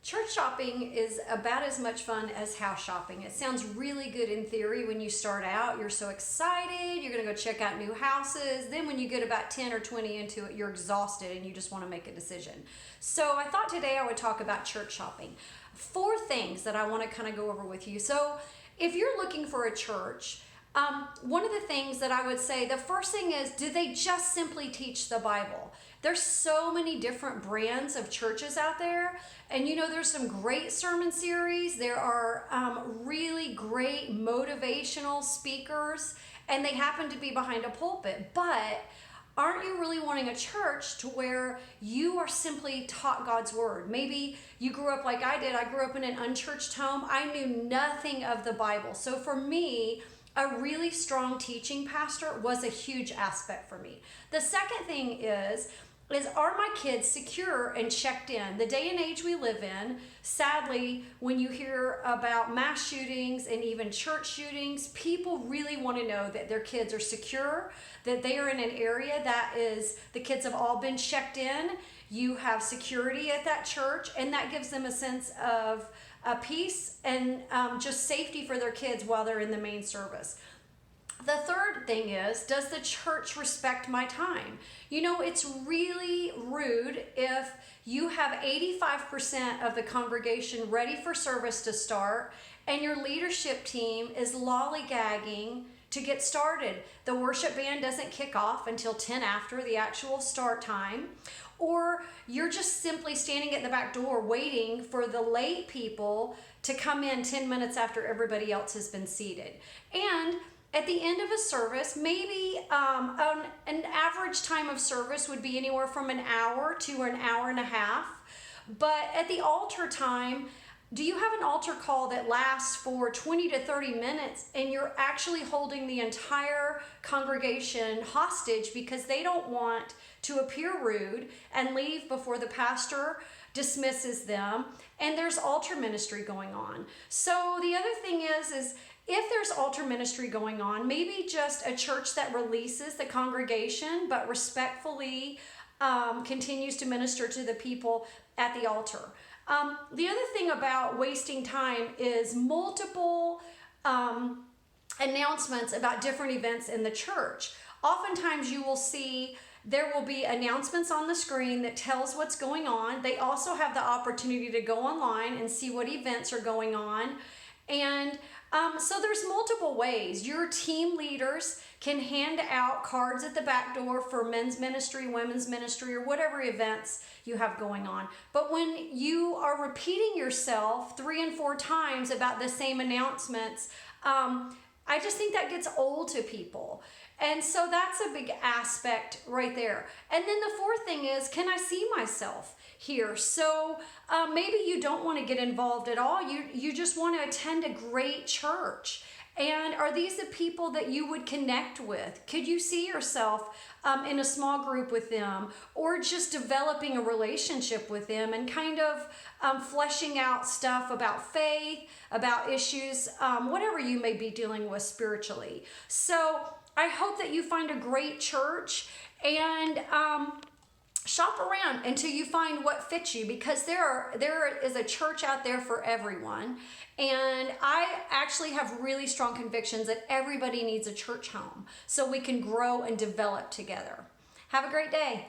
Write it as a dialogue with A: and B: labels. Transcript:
A: Church shopping is about as much fun as house shopping. It sounds really good in theory when you start out. You're so excited, you're gonna go check out new houses. Then when you get about 10 or 20 into it, you're exhausted and you just wanna make a decision. So I thought today I would talk about church shopping. 4 things that I wanna kind of go over with you. So if you're looking for a church, one of the things that I would say, the first thing is, do they just simply teach the Bible? There's so many different brands of churches out there, and there's some great sermon series. There are really great motivational speakers, and they happen to be behind a pulpit. But aren't you really wanting a church to where you are simply taught God's word? Maybe you grew up like I did. I grew up in an unchurched home. I knew nothing of the Bible. So for me, a really strong teaching pastor was a huge aspect for me. The second thing is are my kids secure and checked in? The day and age we live in, sadly, when you hear about mass shootings and even church shootings, people really want to know that their kids are secure, that they are in an area that is, the kids have all been checked in, you have security at that church, and that gives them a sense of peace and just safety for their kids while they're in the main service. The third thing is, does the church respect my time? It's really rude if you have 85% of the congregation ready for service to start and your leadership team is lollygagging to get started. The worship band doesn't kick off until 10 after the actual start time. Or you're just simply standing at the back door waiting for the late people to come in 10 minutes after everybody else has been seated. And at the end of a service, maybe an average time of service would be anywhere from an hour to an hour and a half. But at the altar time, do you have an altar call that lasts for 20 to 30 minutes and you're actually holding the entire congregation hostage because they don't want to appear rude and leave before the pastor dismisses them, and there's altar ministry going on? So the other thing is if there's altar ministry going on, maybe just a church that releases the congregation but respectfully continues to minister to the people at the altar. The other thing about wasting time is multiple announcements about different events in the church. Oftentimes you will see there will be announcements on the screen that tells what's going on. They also have the opportunity to go online and see what events are going on. And so there's multiple ways. Your team leaders can hand out cards at the back door for men's ministry, women's ministry, or whatever events you have going on. But when you are repeating yourself 3 and 4 times about the same announcements, I just think that gets old to people. And so that's a big aspect right there. And then the fourth thing is, can I see myself here? So maybe you don't want to get involved at all. You just want to attend a great church. And are these the people that you would connect with? Could you see yourself in a small group with them, or just developing a relationship with them and kind of fleshing out stuff about faith, about issues, whatever you may be dealing with spiritually? So I hope that you find a great church and shop around until you find what fits you, because there is a church out there for everyone. And I actually have really strong convictions that everybody needs a church home so we can grow and develop together. Have a great day.